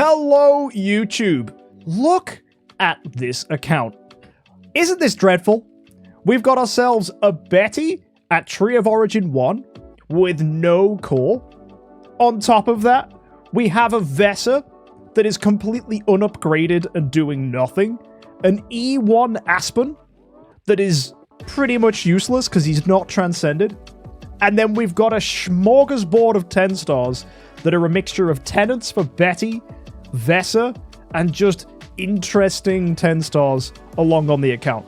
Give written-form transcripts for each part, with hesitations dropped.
Hello, YouTube. Look at this account. Isn't this dreadful? We've got ourselves a Betty at Tree of Origin 1 with no core. On top of that, we have a Vesa that is completely unupgraded and doing nothing. An E1 Aspen that is pretty much useless because he's not transcended. And then we've got a smorgasbord of 10 stars that are a mixture of tenants for Betty, Vesa, and just interesting 10 stars along on the account.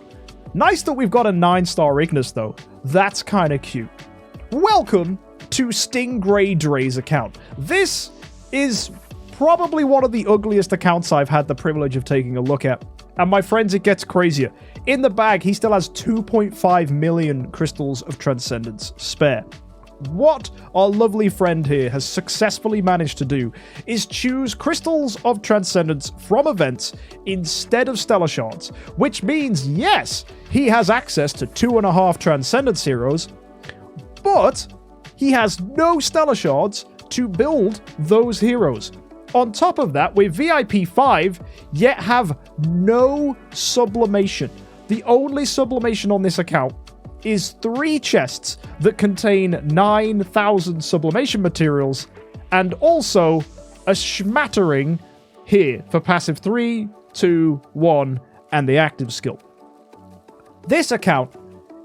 Nice that we've got a 9-star Ignis though. That's kind of cute. Welcome to Stingray Dre's account. This is probably one of the ugliest accounts I've had the privilege of taking a look at. And my friends, it gets crazier. In the bag, he still has 2.5 million crystals of transcendence spare. What our lovely friend here has successfully managed to do is choose crystals of transcendence from events instead of stellar shards, which means, yes, he has access to 2.5 transcendence heroes, but he has no stellar shards to build those heroes. On top of that, we're VIP 5, yet have no sublimation. The only sublimation on this account is 3 chests that contain 9,000 sublimation materials, and also a smattering here for passive 3, 2, 1, and the active skill. This account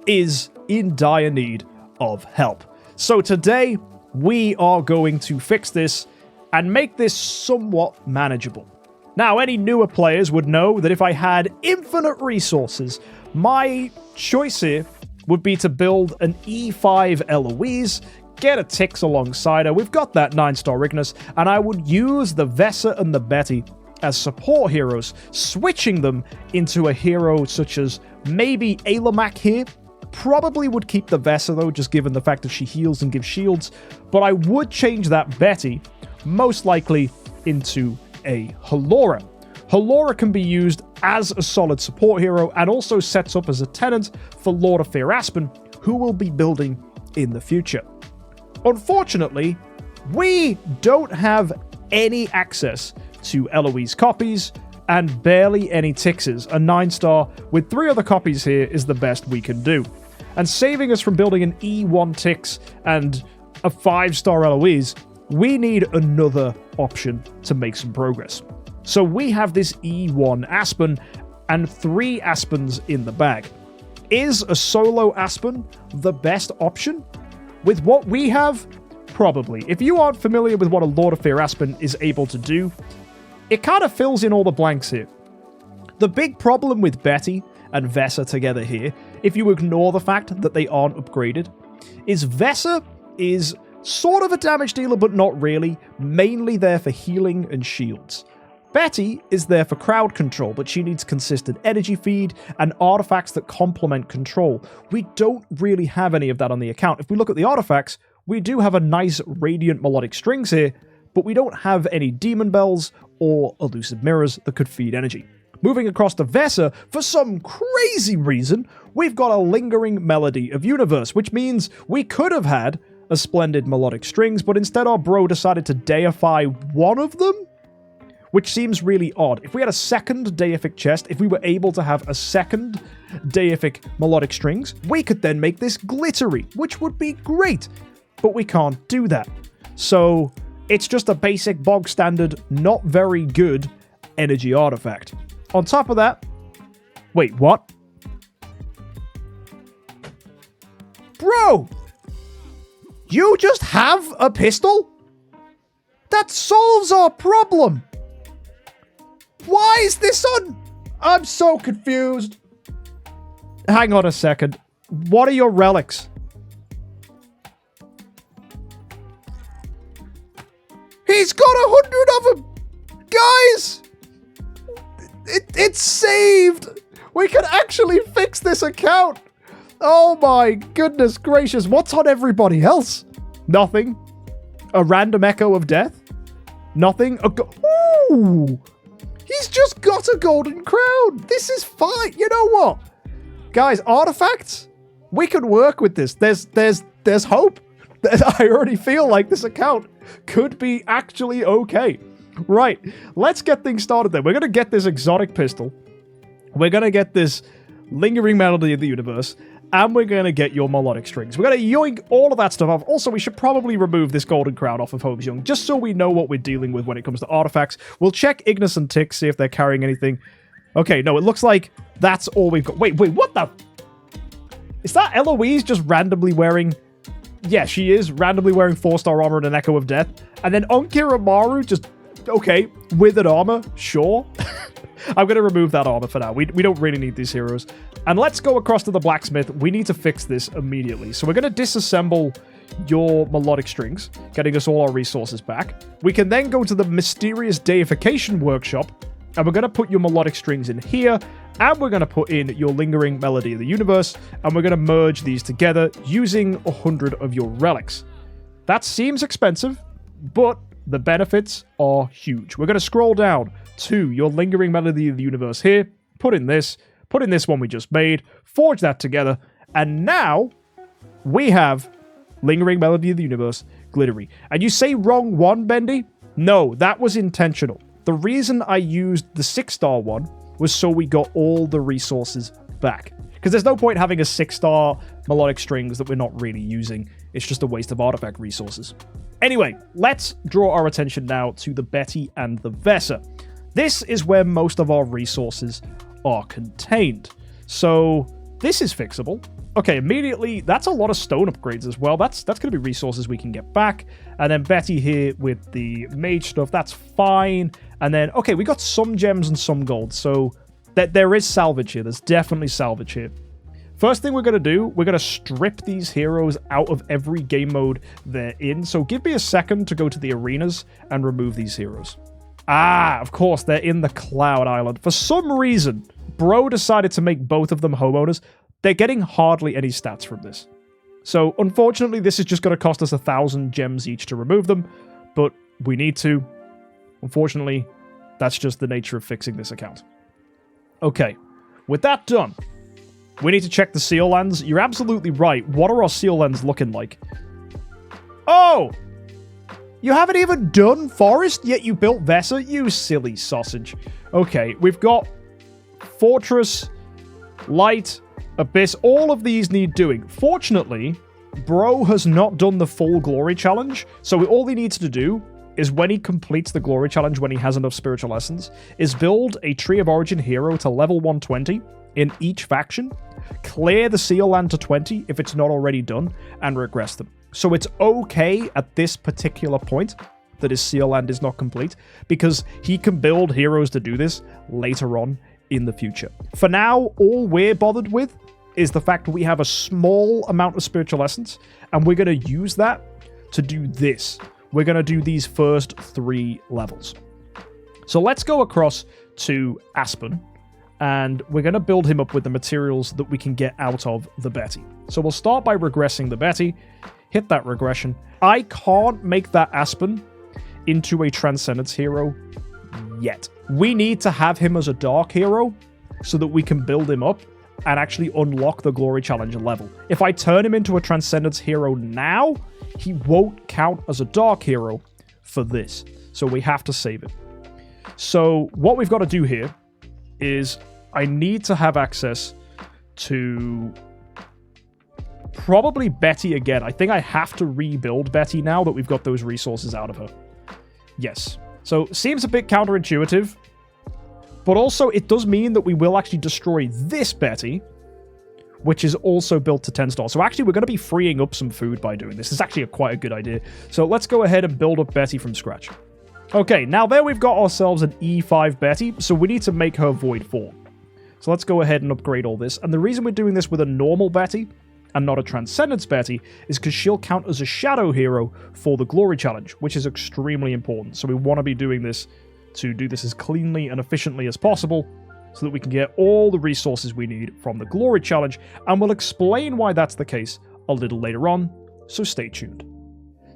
is in dire need of help. So today, we are going to fix this and make this somewhat manageable. Now, any newer players would know that if I had infinite resources, my choice here would be to build an E5 Eloise, get a Tix alongside her, we've got that 9-star Ignis, and I would use the Vesa and the Betty as support heroes, switching them into a hero such as maybe Alamak here. Probably would keep the Vesa though, just given the fact that she heals and gives shields, but I would change that Betty most likely into a Halora. Halora can be used as a solid support hero and also sets up as a tenant for Lord of Fear Aspen, who will be building in the future. Unfortunately, we don't have any access to Eloise copies and barely any Tixes. A 9-star with 3 other copies here is the best we can do. And saving us from building an E1 Tix and a 5-star Eloise, we need another option to make some progress. So we have this E1 Aspen and 3 Aspens in the bag. Is a solo Aspen the best option? With what we have, probably. If you aren't familiar with what a Lord of Fear Aspen is able to do, it kind of fills in all the blanks here. The big problem with Betty and Vesa together here, if you ignore the fact that they aren't upgraded, is Vesa is sort of a damage dealer, but not really, mainly there for healing and shields. Betty is there for crowd control, but she needs consistent energy feed and artifacts that complement control. We don't really have any of that on the account. If we look at the artifacts, we do have a nice radiant melodic strings here, but we don't have any demon bells or elusive mirrors that could feed energy. Moving across to Vesa, for some crazy reason, we've got a lingering melody of universe, which means we could have had a splendid melodic strings, but instead our bro decided to deify one of them, which seems really odd. If we had a second deific chest, if we were able to have a second deific melodic strings, we could then make this glittery, which would be great, but we can't do that. So it's just a basic bog standard, not very good energy artifact. On top of that, wait, what? Bro! You just have a pistol? That solves our problem! Why is this on? I'm so confused. Hang on a second. What are your relics? He's got 100 of them! Guys! It's saved! We can actually fix this account! Oh my goodness gracious, what's on everybody else? Nothing. A random echo of death? Nothing. Ooh! He's just got a golden crown! This is fine! You know what? Guys, artifacts? We can work with this. There's hope. I already feel like this account could be actually okay. Right, let's get things started then. We're going to get this exotic pistol. We're going to get this lingering melody of the universe. And we're going to get your melodic strings. We're going to yoink all of that stuff off. Also, we should probably remove this golden crown off of MKxJUMP, just so we know what we're dealing with when it comes to artifacts. We'll check Ignis and Tick, see if they're carrying anything. Okay, no, it looks like that's all we've got. Wait, what the... Is that Eloise just randomly wearing... Yeah, she is randomly wearing 4-star armor and an Echo of Death. And then Onkiramaru just... Okay, withered armor, sure. I'm going to remove that armor for now. We don't really need these heroes. And let's go across to the blacksmith. We need to fix this immediately. So we're going to disassemble your melodic strings, getting us all our resources back. We can then go to the mysterious deification workshop, and we're going to put your melodic strings in here, and we're going to put in your lingering melody of the universe, and we're going to merge these together using 100 of your relics. That seems expensive, but the benefits are huge. We're going to scroll down to your lingering melody of the universe here, put in this one we just made, forge that together, and now we have lingering melody of the universe, glittery. And you say wrong one, Bendy? No, that was intentional. The reason I used the 6-star one was so we got all the resources back. Because there's no point having a 6-star melodic strings that we're not really using. It's just a waste of artifact resources. Anyway, let's draw our attention now to the Betty and the Vesa. This is where most of our resources are contained. So this is fixable. Okay, immediately, that's a lot of stone upgrades as well. That's going to be resources we can get back. And then Betty here with the mage stuff, that's fine. And then, okay, we got some gems and some gold. So there is salvage here. There's definitely salvage here. First thing we're going to do, we're going to strip these heroes out of every game mode they're in. So give me a second to go to the arenas and remove these heroes. Ah, of course, they're in the Cloud Island. For some reason, Bro decided to make both of them homeowners. They're getting hardly any stats from this. So, unfortunately, this is just going to cost us 1,000 gems each to remove them, but we need to. Unfortunately, that's just the nature of fixing this account. Okay, with that done, we need to check the seal lands. You're absolutely right. What are our seal lands looking like? Oh! You haven't even done Forest, yet you built Vesa? You silly sausage. Okay, we've got Fortress, Light, Abyss. All of these need doing. Fortunately, Bro has not done the full Glory Challenge, so all he needs to do is when he completes the Glory Challenge, when he has enough Spiritual Essence, is build a Tree of Origin hero to level 120 in each faction, clear the seal land to 20 if it's not already done, and regress them. So it's okay at this particular point that his seal land is not complete, because he can build heroes to do this later on in the future. For now, all we're bothered with is the fact that we have a small amount of Spiritual Essence, and we're going to use that to do this. We're going to do these first 3 levels. So let's go across to Aspen, and we're going to build him up with the materials that we can get out of the Betty. So we'll start by regressing the Betty, hit that regression. I can't make that Aspen into a Transcendence hero yet. We need to have him as a Dark hero so that we can build him up and actually unlock the Glory Challenge level. If I turn him into a Transcendence hero now, he won't count as a Dark hero for this. So we have to save it. So what we've got to do here is I need to have access to probably Betty again. I think I have to rebuild Betty now that we've got those resources out of her. Yes. So seems a bit counterintuitive, but also it does mean that we will actually destroy this Betty, which is also built to 10 stars. So actually we're going to be freeing up some food by doing this. It's actually quite a good idea. So let's go ahead and build up Betty from scratch. Okay, now there we've got ourselves an E5 Betty, so we need to make her Void 4. So let's go ahead and upgrade all this. And the reason we're doing this with a normal Betty and not a Transcendence Betty is because she'll count as a Shadow hero for the Glory Challenge, which is extremely important. So we want to be doing this to do this as cleanly and efficiently as possible so that we can get all the resources we need from the Glory Challenge, and we'll explain why that's the case a little later on, so stay tuned.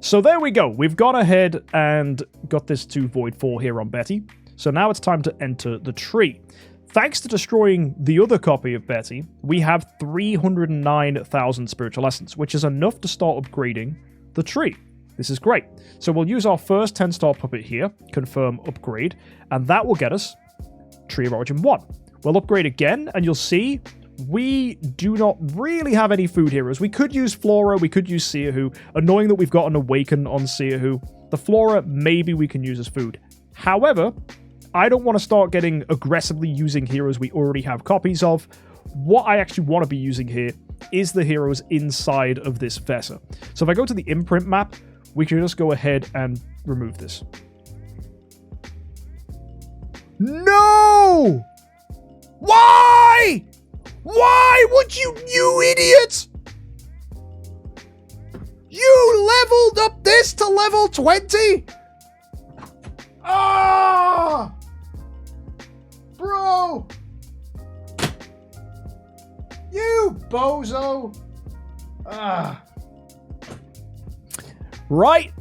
So there we go, we've gone ahead and got this to Void 4 here on Betty, so now it's time to enter the tree. Thanks to destroying the other copy of Betty, we have 309,000 Spiritual Essence, which is enough to start upgrading the tree. This is great. So we'll use our first 10-star puppet here, confirm upgrade, and that will get us Tree of Origin 1. We'll upgrade again, and you'll see we do not really have any food heroes. We could use Flora, we could use Seahu. Annoying that we've got an Awaken on Seahu. The Flora, maybe we can use as food. However, I don't want to start getting aggressively using heroes we already have copies of. What I actually want to be using here is the heroes inside of this Vesa. So if I go to the imprint map, we can just go ahead and remove this. No! Why? Why would you idiots? You leveled up this to level 20? Ah! Bro! You bozo! Ah. Right.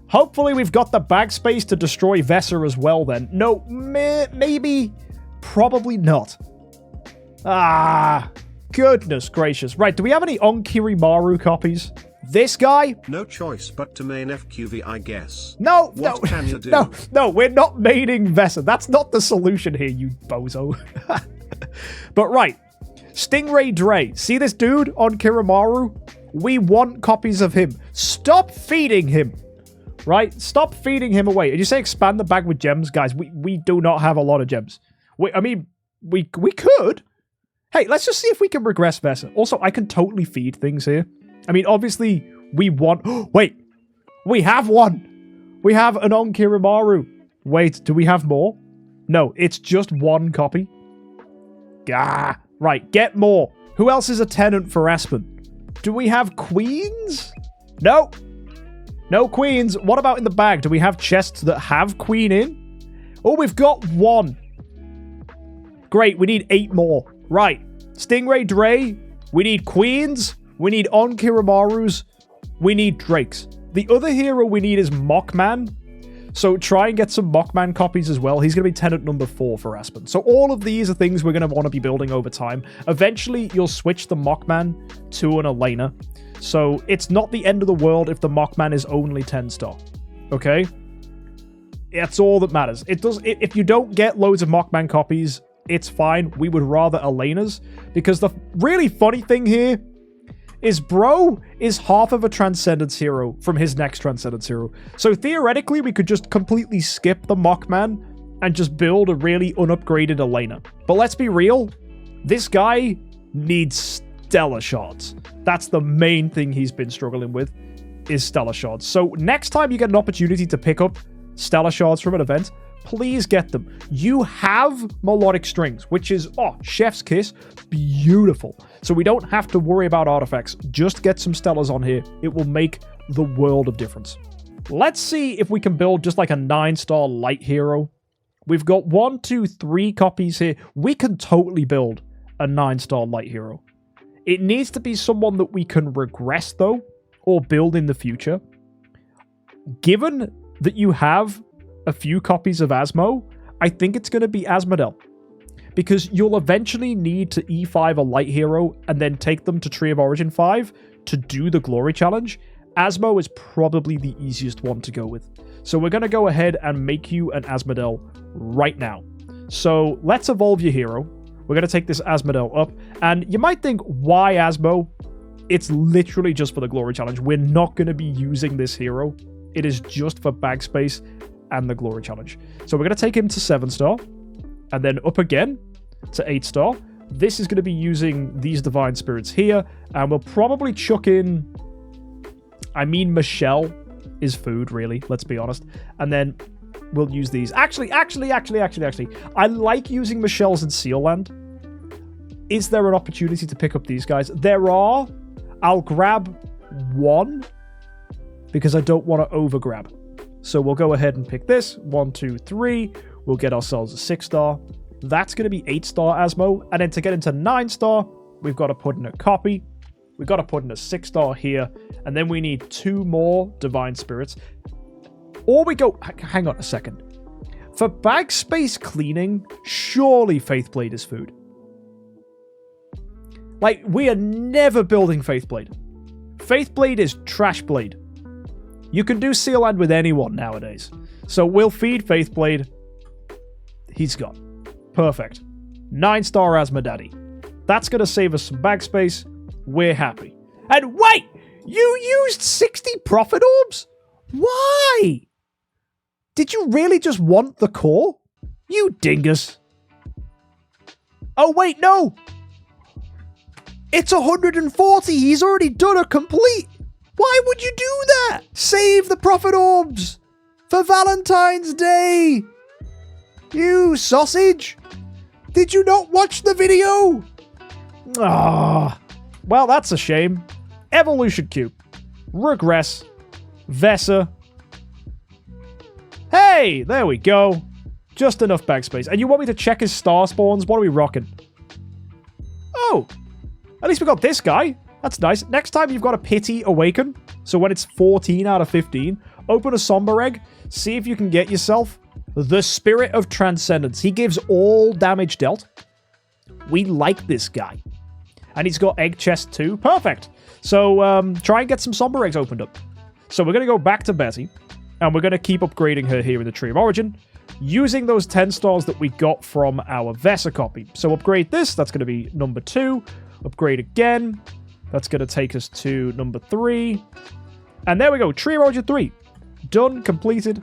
Hopefully we've got the bag space to destroy Vesa as well then. No, maybe. Probably not. Ah. Goodness gracious. Right, do we have any Onkirimaru copies? This guy? No choice but to main FQV, I guess. No, what can you do? No, we're not maining Vesa. That's not the solution here, you bozo. But right. Stingray Dre. See this dude on Kirimaru? We want copies of him. Stop feeding him. Right? Stop feeding him away. And you say expand the bag with gems? Guys, we do not have a lot of gems. I mean, we could. Hey, let's just see if we can regress Vesa. Also, I can totally feed things here. I mean, obviously, we want... Wait. We have one. We have an Onkirimaru. Wait, do we have more? No, it's just one copy. Gah. Right, get more. Who else is a tenant for Aspen? Do we have queens? No. No queens. What about in the bag? Do we have chests that have queen in? Oh, we've got one. Great, we need 8 more. Right. Stingray Dre. We need queens. We need Onkirimarus. We need drakes. The other hero we need is Mockman. So try and get some Mockman copies as well. He's going to be tenant number 4 for Aspen. So all of these are things we're going to want to be building over time. Eventually, you'll switch the Mockman to an Elena. So it's not the end of the world if the Mockman is only 10-star. Okay? That's all that matters. If you don't get loads of Mockman copies, it's fine. We would rather Elena's. Because the really funny thing here is bro is half of a Transcendence hero from his next Transcendence hero. So theoretically, we could just completely skip the Mockman and just build a really unupgraded Elena. But let's be real, this guy needs Stellar Shards. That's the main thing he's been struggling with, is Stellar Shards. So next time you get an opportunity to pick up Stellar Shards from an event, please get them. You have Melodic Strings, which is, chef's kiss, beautiful. So we don't have to worry about artifacts. Just get some Stellars on here. It will make the world of difference. Let's see if we can build just like a 9-star light hero. We've got 1, 2, 3 copies here. We can totally build a 9-star light hero. It needs to be someone that we can regress though, or build in the future. Given that you have a few copies of Asmo, I think it's going to be Asmodel. Because you'll eventually need to E5 a light hero and then take them to Tree of Origin 5 to do the Glory Challenge. Asmo is probably the easiest one to go with. So we're going to go ahead and make you an Asmodel right now. So let's evolve your hero. We're going to take this Asmodel up. And you might think, why Asmo? It's literally just for the Glory Challenge. We're not going to be using this hero. It is just for bag space and the Glory Challenge. So we're going to take him to 7-star. And then up again to 8-star. This is going to be using these Divine Spirits here. And we'll probably chuck in... I mean, Michelle is food, really. Let's be honest. And then we'll use these. Actually. I like using Michelle's in Sealand. Is there an opportunity to pick up these guys? There are. I'll grab 1 because I don't want to overgrab. So we'll go ahead and pick this. 1, 2, 3. We'll get ourselves a 6-star. That's going to be 8-star Asmo. And then to get into 9-star, we've got to put in a copy. We've got to put in a 6-star here. And then we need 2 more Divine Spirits. Or we go... Hang on a second. For bag space cleaning, surely Faithblade is food. Like, we are never building Faithblade. Faithblade is Trash Blade. You can do Seal Land with anyone nowadays. So we'll feed Faithblade. He's gone. Perfect. 9-star Asmodaddy. That's going to save us some bag space. We're happy. And wait! You used 60 profit orbs? Why? Did you really just want the core? You dingus. Oh, wait, no! It's 140. He's already done a complete. Why would you do that? Save the profit orbs for Valentine's Day. You sausage. Did you not watch the video? Ah, well, that's a shame. Evolution Cube. Regress. Vesa. Hey, there we go. Just enough bag space. And you want me to check his star spawns? What are we rocking? Oh, at least we got this guy. That's nice. Next time you've got a Pity Awaken. So when it's 14 out of 15, open a Somber Egg. See if you can get yourself the Spirit of Transcendence. He gives all damage dealt. We like this guy. And he's got Egg Chest too. Perfect. So try and get some Somber Eggs opened up. So we're going to go back to Betty. And we're going to keep upgrading her here in the Tree of Origin. Using those 10 stars that we got from our Vesa copy. So upgrade this. That's going to be number 2. Upgrade again. That's going to take us to number 3. And there we go. Tree of Origin 3. Done. Completed.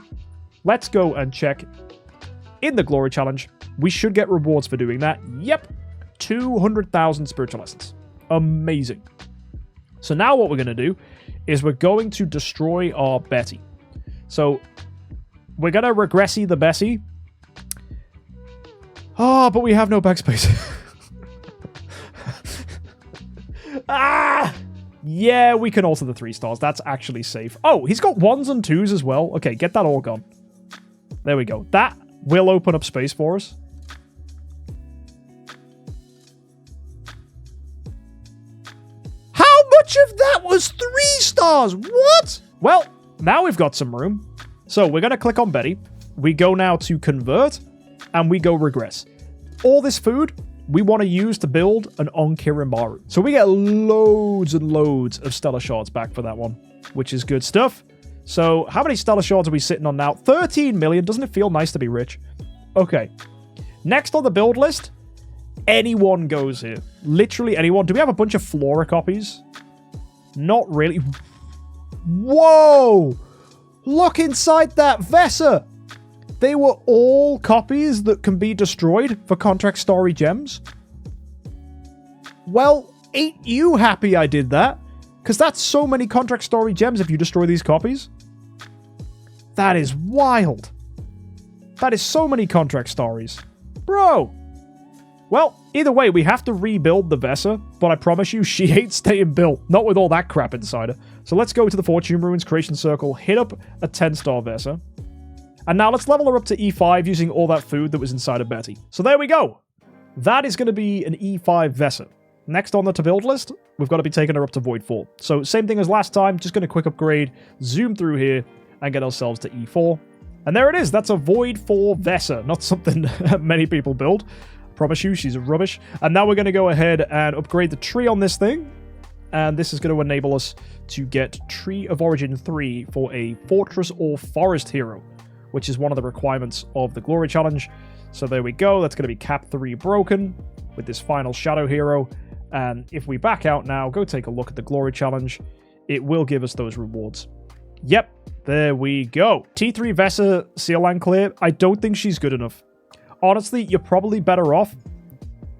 Let's go and check in the Glory Challenge. We should get rewards for doing that. Yep. 200,000 spiritual essence. Amazing. So now what we're going to do is we're going to destroy our Betty. So we're going to Regressy the Bessie. Oh, but we have no backspace. Ah! Yeah, we can alter the 3 stars. That's actually safe. Oh, he's got 1s and 2s as well. Okay, get that all gone. There we go. That will open up space for us. How much of that was 3 stars? What? Well, now we've got some room. So we're going to click on Betty. We go now to Convert, and we go Regress. All this food we want to use to build an Onkirimaru. So we get loads and loads of Stellar Shards back for that one, which is good stuff. So how many Stellar Shards are we sitting on now? 13 million. Doesn't it feel nice to be rich? Okay. Next on the build list, anyone goes here. Literally anyone. Do we have a bunch of Flora copies? Not really. Whoa! Look inside that Vesa! They were all copies that can be destroyed for Contract Story Gems. Well, ain't you happy I did that? Because that's so many Contract Story Gems if you destroy these copies. That is wild. That is so many Contract Stories. Bro! Well, either way, we have to rebuild the Vesa, but I promise you, she ain't staying built. Not with all that crap inside her. So let's go to the Fortune Ruins Creation Circle, hit up a 10-star Vesa. And now let's level her up to E5 using all that food that was inside of Betty. So there we go. That is going to be an E5 Vesa. Next on the to-build list, we've got to be taking her up to Void 4. So same thing as last time, just going to quick upgrade, zoom through here, and get ourselves to E4. And there it is. That's a Void 4 Vesa. Not something many people build. Promise you, she's rubbish. And now we're going to go ahead and upgrade the tree on this thing. And this is going to enable us to get Tree of Origin 3 for a Fortress or Forest hero, which is one of the requirements of the Glory Challenge. So there we go. That's going to be Cap 3 broken with this final Shadow hero. And if we back out now, go take a look at the Glory Challenge. It will give us those rewards. Yep, there we go. T3 Vesa Seal Land Clear. I don't think she's good enough. Honestly, you're probably better off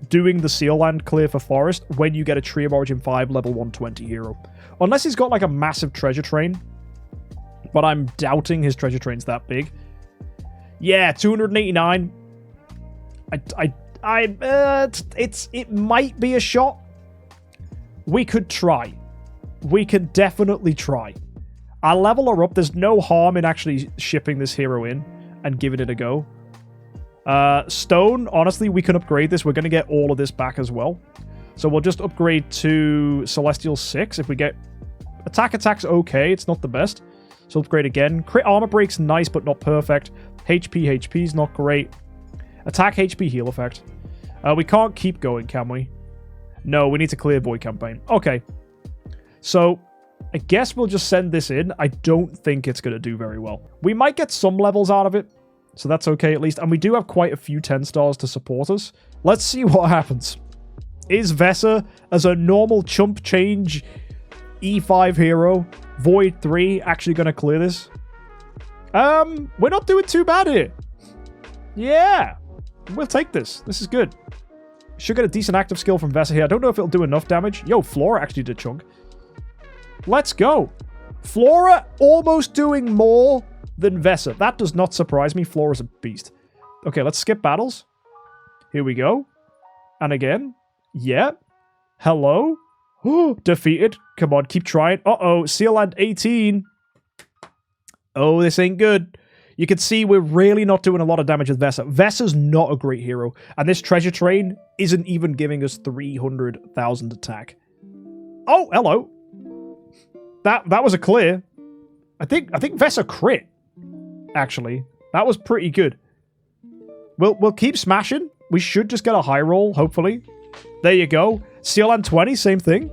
doing the Seal Land Clear for Forest when you get a Tree of Origin 5 level 120 hero. Unless he's got like a massive treasure train. But I'm doubting his treasure train's that big. Yeah, 289. It might be a shot. We could try. We can definitely try. I'll level her up. There's no harm in actually shipping this hero in and giving it a go. Stone, honestly, we can upgrade this. We're going to get all of this back as well. So we'll just upgrade to Celestial 6. If we get... Attack's okay. It's not the best. So upgrade again. Crit armor break's nice, but not perfect. HP's not great. Attack HP heal effect. We can't keep going, can we? No, we need to clear Void Campaign. Okay. So, I guess we'll just send this in. I don't think it's going to do very well. We might get some levels out of it, so that's okay at least. And we do have quite a few 10 stars to support us. Let's see what happens. Is Vesa, as a normal chump change E5 hero, Void 3, actually going to clear this? We're not doing too bad here. Yeah, we'll take this. This is good. Should get a decent active skill from Vesa here. I don't know if it'll do enough damage. Yo, Flora actually did chunk. Let's go. Flora almost doing more than Vesa. That does not surprise me. Flora's a beast. Okay, let's skip battles. Here we go. And again. Yeah. Hello. Defeated. Come on, keep trying. Uh-oh. Sealand 18. Oh, this ain't good. You can see we're really not doing a lot of damage with Vesa. Vesa's not a great hero. And this treasure train isn't even giving us 300,000 attack. Oh, hello. That was a clear. I think Vesa crit. Actually, that was pretty good. We'll keep smashing. We should just get a high roll, hopefully. There you go. Sealand 20, same thing.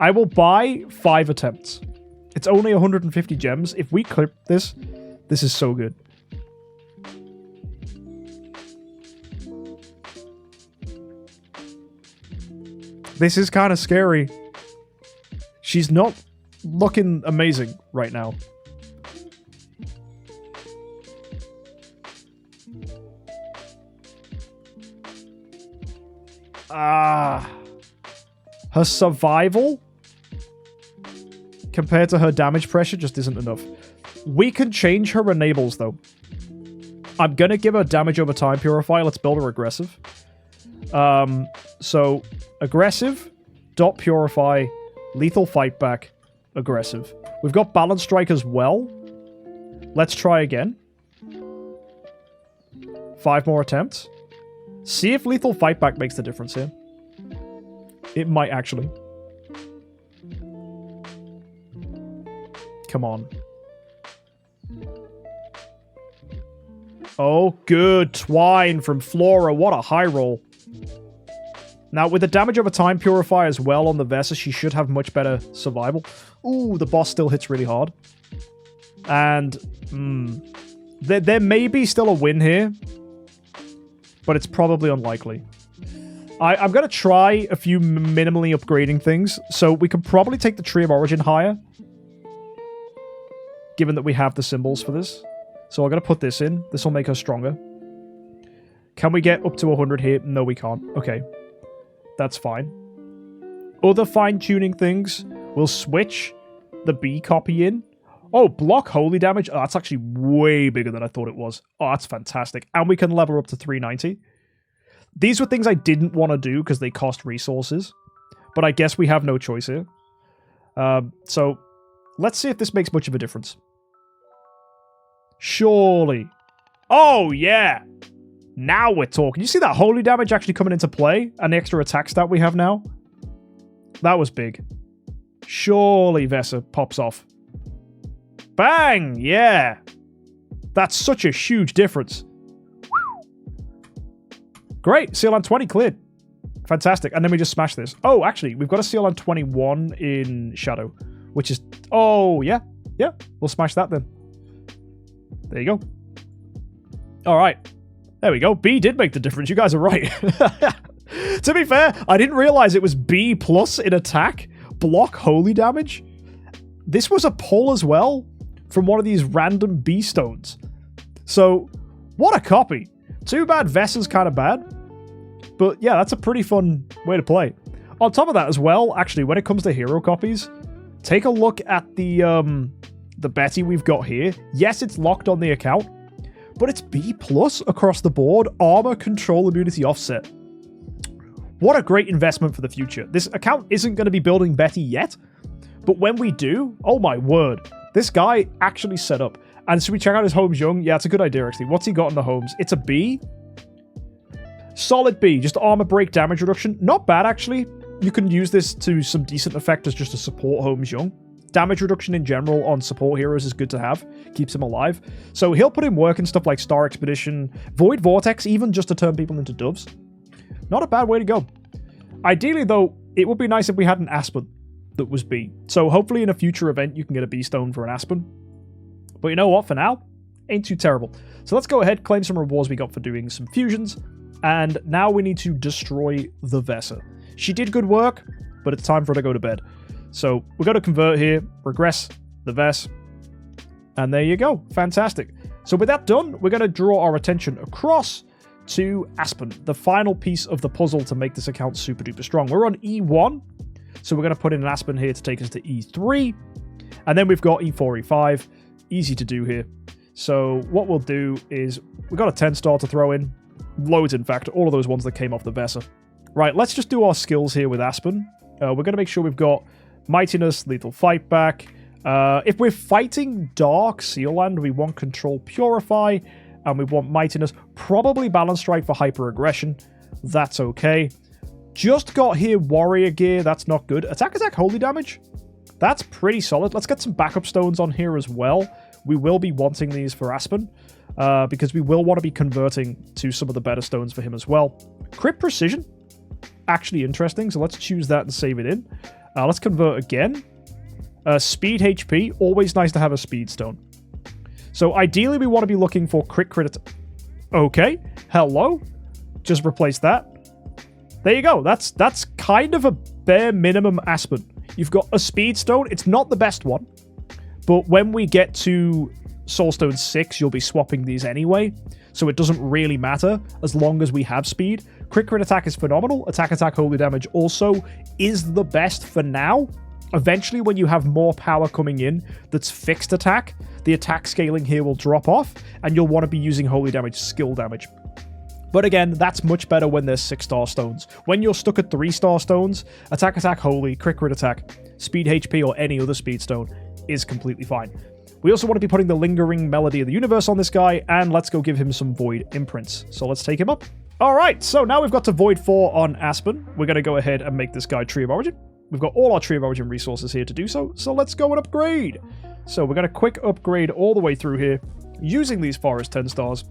I will buy 5 attempts. It's only 150 gems. If we clip this, this is so good. This is kind of scary. She's not looking amazing right now. Her survival compared to her damage pressure just isn't enough. We can change her enables, though. I'm going to give her damage over time purify. Let's build her aggressive. So, aggressive, dot purify, lethal fight back, aggressive. We've got balance strike as well. Let's try again. 5 more attempts. See if lethal fight back makes the difference here. It might actually. Come on. Oh, good. Twine from Flora. What a high roll. Now, with the damage over time purify as well on the Vesa, she should have much better survival. Ooh, the boss still hits really hard. And, there may be still a win here, but it's probably unlikely. I'm going to try a few minimally upgrading things. So we can probably take the Tree of Origin higher, given that we have the symbols for this. So I'm going to put this in. This will make her stronger. Can we get up to 100 here? No, we can't. Okay. That's fine. Other fine-tuning things. We'll switch the B copy in. Oh, block holy damage. Oh, that's actually way bigger than I thought it was. Oh, that's fantastic. And we can level up to 390. These were things I didn't want to do because they cost resources. But I guess we have no choice here. So, let's see if this makes much of a difference. Surely. Oh, yeah. Now we're talking. You see that holy damage actually coming into play? And the extra attack stat we have now? That was big. Surely Vesa pops off. Bang! Yeah. That's such a huge difference. Great. Sealand 20 cleared. Fantastic. And then we just smash this. Oh, actually, we've got a Sealand 21 in Shadow, which is... Oh, yeah. Yeah. We'll smash that then. There you go. All right. There we go. B did make the difference. You guys are right. To be fair, I didn't realize it was B plus in attack, block holy damage. This was a pull as well from one of these random B stones. So, what a copy. Too bad Vesa's kind of bad. But yeah, that's a pretty fun way to play. On top of that as well, actually, when it comes to hero copies, take a look at the Betty we've got here. Yes, it's locked on the account, but it's B plus across the board. Armor, control, immunity, offset. What a great investment for the future. This account isn't going to be building Betty yet, but when we do, oh my word, this guy actually set up. And should we check out his homes young? Yeah, it's a good idea, actually. What's he got in the homes? It's a B. Solid B. Just armor break damage reduction. Not bad, actually. You can use this to some decent effect as just to support homes young. Damage reduction in general on support heroes is good to have. Keeps him alive. So he'll put in work in stuff like Star Expedition, Void Vortex, even just to turn people into doves. Not a bad way to go. Ideally, though, it would be nice if we had an Aspen. that was B. So hopefully in a future event you can get a B stone for an Aspen. But you know what, for now, ain't too terrible. So let's go ahead, claim some rewards we got for doing some fusions, and now we need to destroy the Vesa. She did good work, but it's time for her to go to bed. So we're going to convert here, regress the Vesa, and there you go. Fantastic. So with that done, we're going to draw our attention across to Aspen, the final piece of the puzzle to make this account super duper strong. We're on E1, so we're going to put in an Aspen here to take us to E3, and then we've got E4, E5. Easy to do here. So what we'll do is, we've got a 10 star to throw in. Loads, in fact, all of those ones that came off the Vesa. Right, let's just do our skills here with Aspen. We're going to make sure we've got Mightiness, Lethal Fight Back. If we're fighting Dark Sealand, we want Control Purify, and we want Mightiness. Probably Balance Strike for Hyper Aggression. That's okay. Just got here Warrior Gear. That's not good. Attack, Holy Damage. That's pretty solid. Let's get some backup stones on here as well. We will be wanting these for Aspen, because we will want to be converting to some of the better stones for him as well. Crit Precision. Actually interesting, so let's choose that and save it in. Let's convert again. Speed HP. Always nice to have a Speed Stone. So ideally we want to be looking for crit. Okay. Hello. Just replace that. There you go. That's kind of a bare minimum Aspen. You've got a Speed Stone. It's not the best one, but when we get to Soulstone 6, you'll be swapping these anyway, so it doesn't really matter as long as we have speed. Crit attack is phenomenal. Attack holy damage also is the best for now. Eventually, when you have more power coming in that's fixed attack, the attack scaling here will drop off, and you'll want to be using holy damage skill damage. But again, that's much better when there's 6-star stones. When you're stuck at 3-star stones, attack holy, crit attack, speed HP, or any other speed stone is completely fine. We also want to be putting the Lingering Melody of the Universe on this guy, and let's go give him some Void imprints. So let's take him up. Alright, so now we've got to Void 4 on Aspen. We're going to go ahead and make this guy Tree of Origin. We've got all our Tree of Origin resources here to do so, so let's go and upgrade. So we're going to quick upgrade all the way through here, using these Forest 10 stars.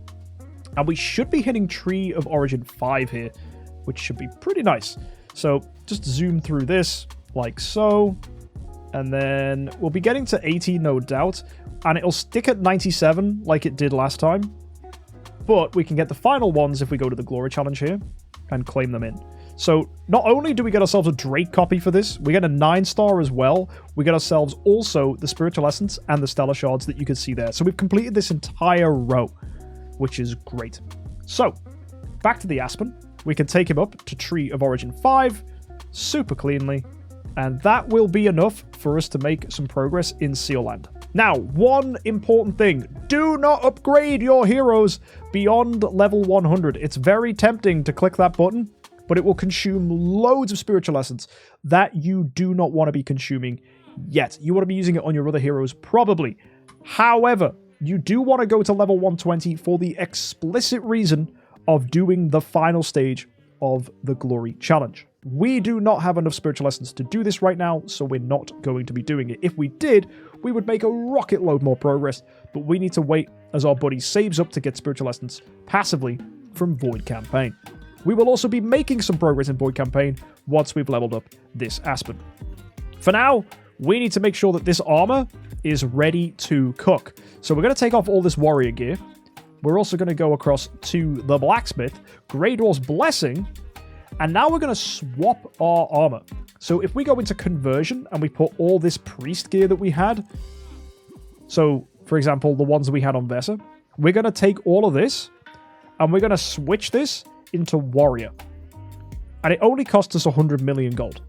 And we should be hitting Tree of Origin 5 here, which should be pretty nice. So just zoom through this, like so. And then we'll be getting to 80, no doubt. And it'll stick at 97 like it did last time. But we can get the final ones if we go to the Glory Challenge here and claim them in. So not only do we get ourselves a Drake copy for this, we get a 9-star as well. We get ourselves also the Spiritual Essence and the Stellar Shards that you can see there. So we've completed this entire row, which is great. So back to the Aspen. We can take him up to Tree of Origin 5 super cleanly. And that will be enough for us to make some progress in Sealand. Now, one important thing. Do not upgrade your heroes beyond level 100. It's very tempting to click that button, but it will consume loads of Spiritual Essence that you do not want to be consuming yet. You want to be using it on your other heroes, probably. However, you do want to go to level 120 for the explicit reason of doing the final stage of the Glory Challenge. We do not have enough Spiritual Essence to do this right now, so we're not going to be doing it. If we did, we would make a rocket load more progress, but we need to wait as our buddy saves up to get Spiritual Essence passively from Void Campaign. We will also be making some progress in Void Campaign once we've leveled up this Aspen. For now, we need to make sure that this armor is ready to cook. So we're going to take off all this warrior gear. We're also going to go across to the blacksmith, Grey Dwarf's Blessing, and now we're going to swap our armor. So if we go into conversion and we put all this priest gear that we had, so for example, the ones that we had on Vesa, we're going to take all of this and we're going to switch this into warrior. And it only costs us 100 million gold.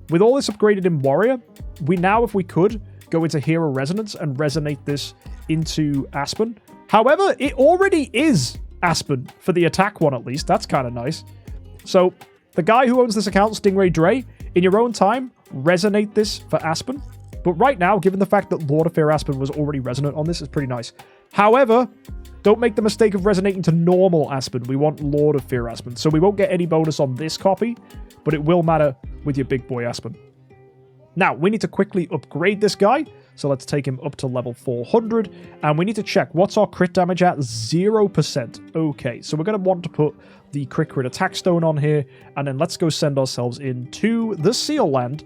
With all this upgraded in warrior, we now, if we could, go into hero resonance and resonate this into Aspen. However, it already is Aspen for the attack one, at least. That's kind of nice. So the guy who owns this account, Stingray Dre, in your own time, resonate this for Aspen. But right now, given the fact that Lord of Fear Aspen was already resonant on this, it's pretty nice. However, don't make the mistake of resonating to normal Aspen. We want Lord of Fear Aspen. So we won't get any bonus on this copy, but it will matter with your big boy Aspen. Now, we need to quickly upgrade this guy. So let's take him up to level 400. And we need to check, what's our crit damage at? 0%. Okay, so we're going to want to put the crit attack stone on here. And then let's go send ourselves into the Seal Land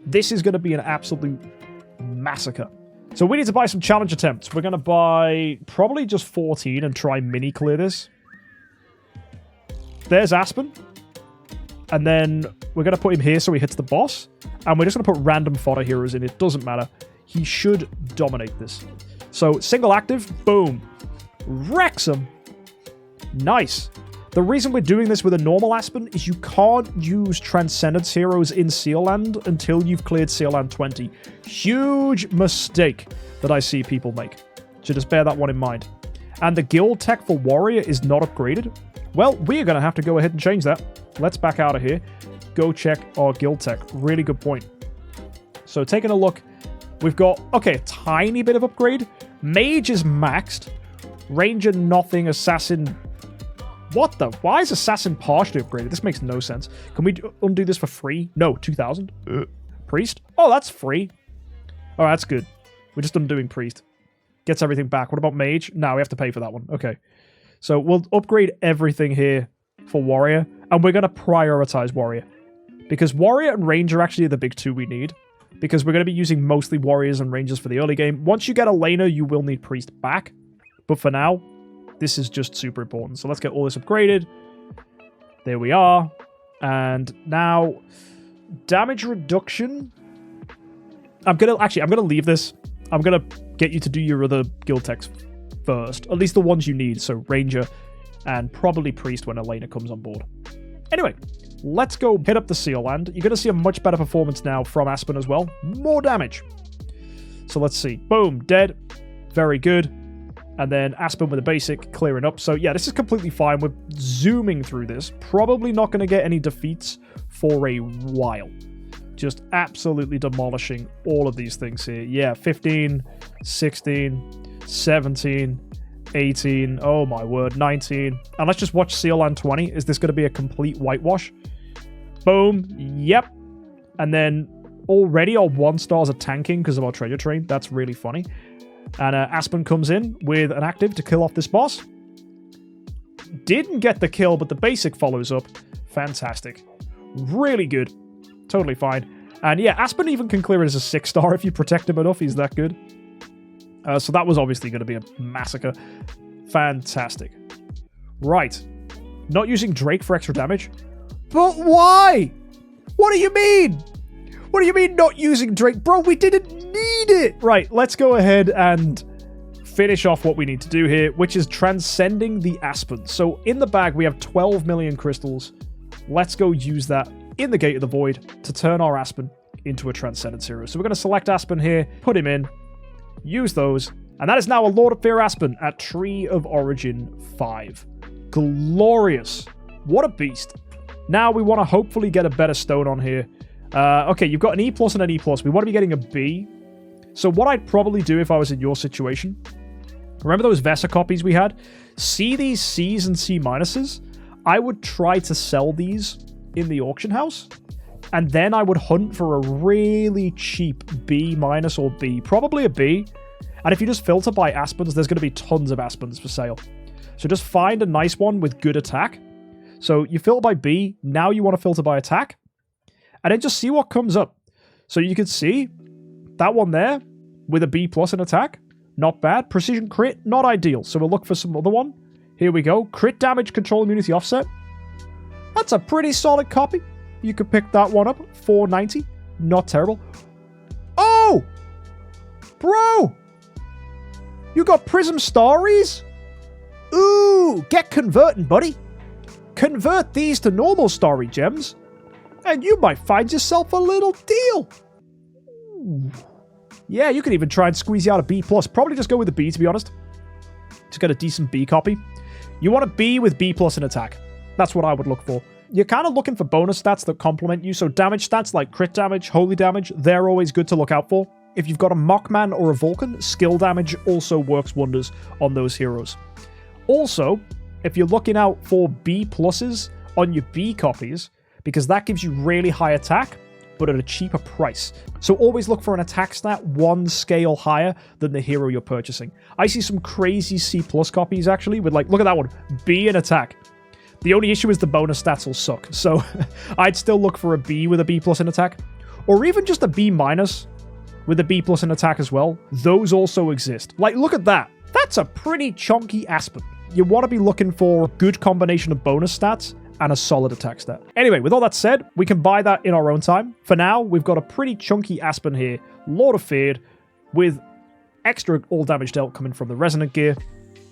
This is going to be an absolute massacre. So we need to buy some challenge attempts. We're going to buy probably just 14 and try mini clear this. There's Aspen. And then we're going to put him here so he hits the boss. And we're just going to put random fodder heroes in. It doesn't matter. He should dominate this. So single active, boom. Wrecks him. Nice. The reason we're doing this with a normal Aspen is you can't use Transcendence heroes in Seal Land until you've cleared Seal Land 20. Huge mistake that I see people make. So just bear that one in mind. And the guild tech for Warrior is not upgraded. Well, we're going to have to go ahead and change that. Let's back out of here. Go check our guild tech. Really good point. So taking a look, we've got, okay, a tiny bit of upgrade. Mage is maxed. Ranger, nothing. Assassin... What the? Why is Assassin partially upgraded? This makes no sense. Can we undo this for free? No, 2,000. Priest? Oh, that's free. Oh, that's good. We're just undoing Priest. Gets everything back. What about Mage? No, we have to pay for that one. Okay. So we'll upgrade everything here for Warrior. And we're going to prioritize Warrior. Because Warrior and Ranger actually are the big two we need. Because we're going to be using mostly Warriors and Rangers for the early game. Once you get a laner, you will need Priest back. But for now... this is just super important. So let's get all this upgraded. There we are. And now, damage reduction. I'm going to leave this. I'm going to get you to do your other guild techs first. At least the ones you need. So Ranger and probably Priest when Elena comes on board. Anyway, let's go hit up the Seal Land. You're going to see a much better performance now from Aspen as well. More damage. So let's see. Boom. Dead. Very good. And then Aspen with a basic, clearing up. So yeah, this is completely fine. We're zooming through this. Probably not going to get any defeats for a while. Just absolutely demolishing all of these things here. Yeah, 15, 16, 17, 18. Oh my word, 19. And let's just watch Seal Land 20. Is this going to be a complete whitewash? Boom. Yep. And then already our 1-stars are tanking because of our treasure train. That's really funny. And Aspen comes in with an active to kill off this boss. Didn't get the kill, but the basic follows up. Fantastic. Really good. Totally fine. And yeah, Aspen even can clear it as a 6-star if you protect him enough. He's that good. So that was obviously going to be a massacre. Fantastic. Right. Not using Drake for extra damage. But why? What do you mean? What do you mean not using Drake? Bro, we didn't need it! Right, let's go ahead and finish off what we need to do here, which is Transcending the Aspen. So in the bag, we have 12 million crystals. Let's go use that in the Gate of the Void to turn our Aspen into a Transcendence hero. So we're going to select Aspen here, put him in, use those, and that is now a Lord of Fear Aspen at Tree of Origin 5. Glorious. What a beast. Now we want to hopefully get a better stone on here. Okay, you've got an E+ and an E+. We want to be getting a B. So what I'd probably do if I was in your situation, remember those Vesa copies we had? See these C's and C minuses? I would try to sell these in the auction house, and then I would hunt for a really cheap B- or B. Probably a B. And if you just filter by Aspens, there's going to be tons of Aspens for sale. So just find a nice one with good attack. So you filter by B, now you want to filter by attack. And then just see what comes up. So you can see that one there with a B+ in attack. Not bad. Precision crit, not ideal. So we'll look for some other one. Here we go. Crit damage, control immunity offset. That's a pretty solid copy. You could pick that one up. 490. Not terrible. Oh! Bro! You got Prism Starries? Ooh! Get converting, buddy. Convert these to normal Starry gems. And you might find yourself a little deal. Ooh. Yeah, you could even try and squeeze you out a B+. Probably just go with a B, to be honest. To get a decent B copy. You want a B with B+ in attack. That's what I would look for. You're kind of looking for bonus stats that complement you. So damage stats like crit damage, holy damage, they're always good to look out for. If you've got a Mockman or a Vulcan, skill damage also works wonders on those heroes. Also, if you're looking out for B+ on your B copies, because that gives you really high attack, but at a cheaper price. So always look for an attack stat 1 scale higher than the hero you're purchasing. I see some crazy C+ copies, actually, with like, look at that one, B in attack. The only issue is the bonus stats will suck, so I'd still look for a B with a B+ in attack. or even just a B- with a B+ in attack as well, those also exist. Like, look at that. That's a pretty chunky Aspen. You want to be looking for a good combination of bonus stats and a solid attack stat. Anyway, with all that said, we can buy that in our own time. For now, we've got a pretty chunky Aspen here, Lord of Feared, with extra all damage dealt coming from the resonant gear.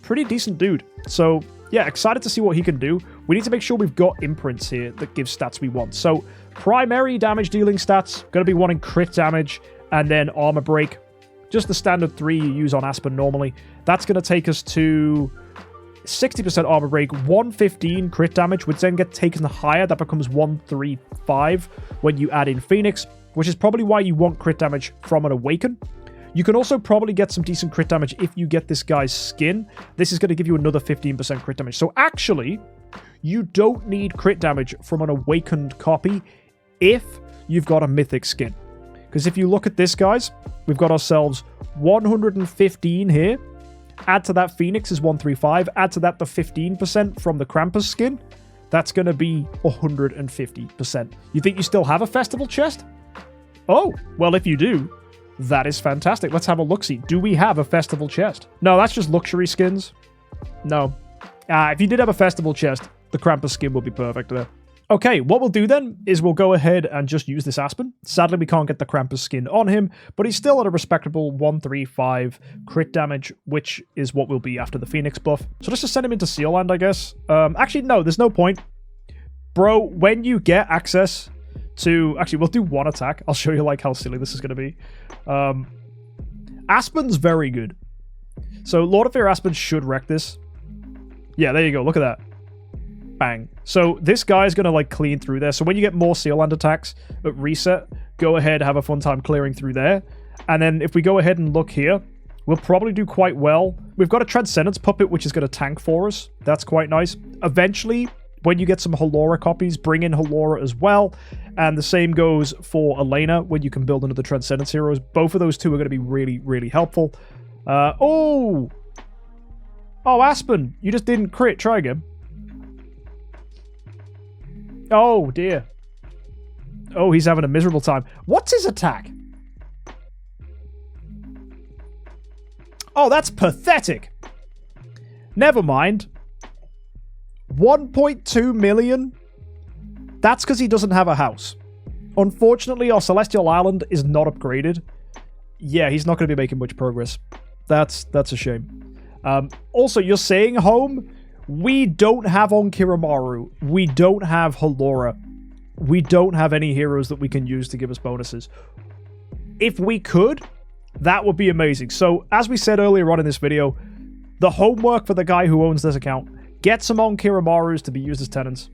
Pretty decent dude. So yeah, excited to see what he can do. We need to make sure we've got imprints here that give stats we want. So primary damage dealing stats, going to be wanting crit damage and then armor break. Just the standard 3 you use on Aspen normally. That's going to take us to 60% armor break, 115 crit damage, which then get taken higher. That becomes 135 when you add in Phoenix, which is probably why you want crit damage from an Awaken. You can also probably get some decent crit damage if you get this guy's skin. This is going to give you another 15% crit damage. So actually, you don't need crit damage from an Awakened copy if you've got a Mythic skin. Because if you look at this, guys, we've got ourselves 115 here. Add to that Phoenix is 135. Add to that the 15% from the Krampus skin. That's going to be 150%. You think you still have a festival chest? Oh, well, if you do, that is fantastic. Let's have a look-see. Do we have a festival chest? No, that's just luxury skins. No. If you did have a festival chest, the Krampus skin will be perfect there. Okay, what we'll do then is we'll go ahead and just use this Aspen. Sadly, we can't get the Krampus skin on him, but he's still at a respectable 135 crit damage, which is what will be after the Phoenix buff. So let's just send him into Seal Land, I guess. Actually, no, there's no point. Bro, when you get access to... Actually, we'll do one attack. I'll show you like how silly this is going to be. Aspen's very good. So Lord of Fear Aspen should wreck this. Yeah, there you go. Look at that. Bang. So this guy's going to like clean through there. So when you get more Seal Land attacks at reset, go ahead, have a fun time clearing through there. And then if we go ahead and look here, we'll probably do quite well. We've got a Transcendence Puppet, which is going to tank for us. That's quite nice. Eventually, when you get some Halora copies, bring in Halora as well. And the same goes for Elena when you can build another Transcendence Heroes. Both of those two are going to be really, really helpful. Oh, Aspen, you just didn't crit. Try again. Oh, dear. Oh, he's having a miserable time. What's his attack? Oh, that's pathetic. Never mind. 1.2 million? That's because he doesn't have a house. Unfortunately, our Celestial Island is not upgraded. Yeah, he's not going to be making much progress. That's a shame. Also, you're saying home? We don't have Onkiramaru. We don't have Halora. We don't have any heroes that we can use to give us bonuses. If we could, that would be amazing. So, as we said earlier on in this video, the homework for the guy who owns this account: get some Onkiramarus to be used as tenants.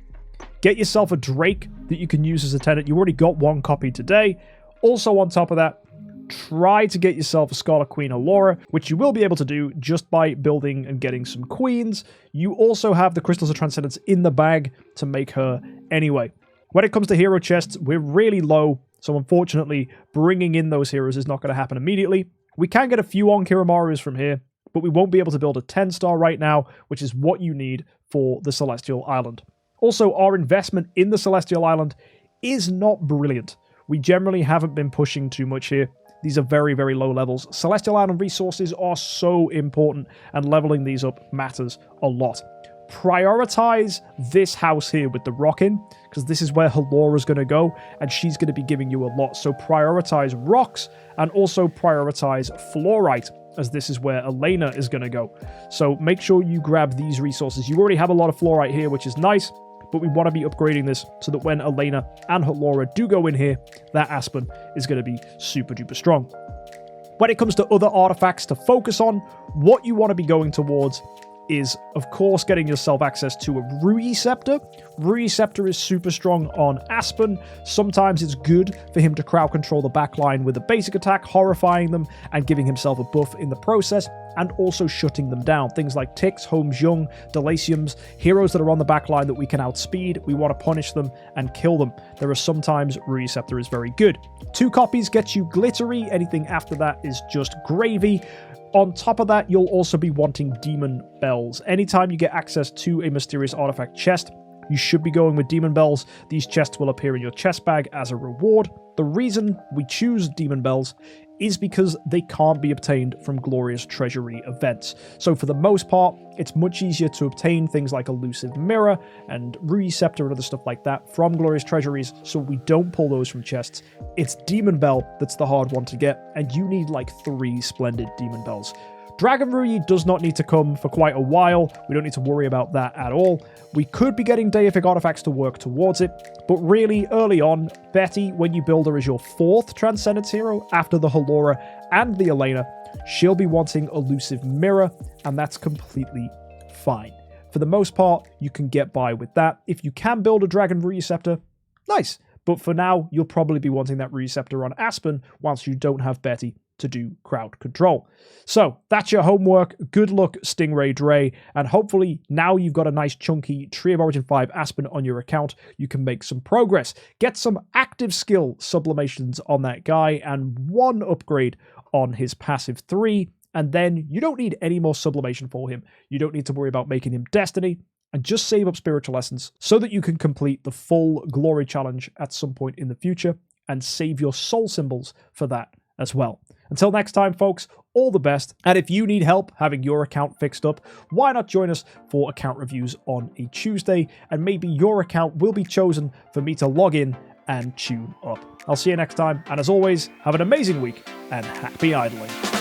Get yourself a Drake that you can use as a tenant. You already got one copy today. Also, on top of that, try to get yourself a Scarlet Queen Halora, which you will be able to do just by building and getting some queens. You also have the Crystals of Transcendence in the bag to make her anyway. When it comes to hero chests, we're really low, so unfortunately, bringing in those heroes is not going to happen immediately. We can get a few Onkiramarus from here, but we won't be able to build a 10-star right now, which is what you need for the Celestial Island. Also, our investment in the Celestial Island is not brilliant. We generally haven't been pushing too much here. These are very, very low levels. Celestial Island resources are so important, and leveling these up matters a lot. Prioritize this house here with the rock-in, because this is where Halora's going to go, and she's going to be giving you a lot. So prioritize rocks, and also prioritize fluorite, as this is where Elena is going to go. So make sure you grab these resources. You already have a lot of fluorite here, which is nice, but we want to be upgrading this so that when Elena and Halora do go in here, that Aspen is going to be super duper strong. When it comes to other artifacts to focus on, what you want to be going towards is, of course, getting yourself access to a Rui Scepter. Rui Scepter is super strong on Aspen. Sometimes it's good for him to crowd control the backline with a basic attack, horrifying them and giving himself a buff in the process, and also shutting them down. Things like Ticks, Holmes Young, Delasiums, heroes that are on the backline that we can outspeed, we want to punish them and kill them. There are sometimes Rui Scepter is very good. 2 copies gets you Glittery. Anything after that is just gravy. On top of that, you'll also be wanting Demon Bells. Anytime you get access to a mysterious artifact chest, you should be going with Demon Bells. These chests will appear in your chest bag as a reward. The reason we choose Demon Bells is because they can't be obtained from Glorious Treasury events. So for the most part, it's much easier to obtain things like Elusive Mirror and Ruby Scepter and other stuff like that from Glorious Treasuries, so we don't pull those from chests. It's Demon Bell that's the hard one to get, and you need like 3 splendid Demon Bells. Dragon Ruyi does not need to come for quite a while. We don't need to worry about that at all. We could be getting Deific Artifacts to work towards it, but really early on, Betty, when you build her as your 4th Transcendence hero after the Halora and the Elena, she'll be wanting Elusive Mirror, and that's completely fine. For the most part, you can get by with that. If you can build a Dragon Ruyi Scepter, nice. But for now, you'll probably be wanting that Ruyi Scepter on Aspen whilst you don't have Betty to do crowd control. So that's your homework. Good luck, Stingray Dre, and hopefully now you've got a nice chunky Tree of Origin 5 Aspen on your account, you can make some progress. Get some active skill sublimations on that guy and 1 upgrade on his passive 3, and then you don't need any more sublimation for him. You don't need to worry about making him Destiny, and just save up Spiritual Essence so that you can complete the full Glory Challenge at some point in the future and save your soul symbols for that as well. Until next time, folks, all the best. And if you need help having your account fixed up, why not join us for account reviews on a Tuesday? And maybe your account will be chosen for me to log in and tune up. I'll see you next time. And as always, have an amazing week and happy idling.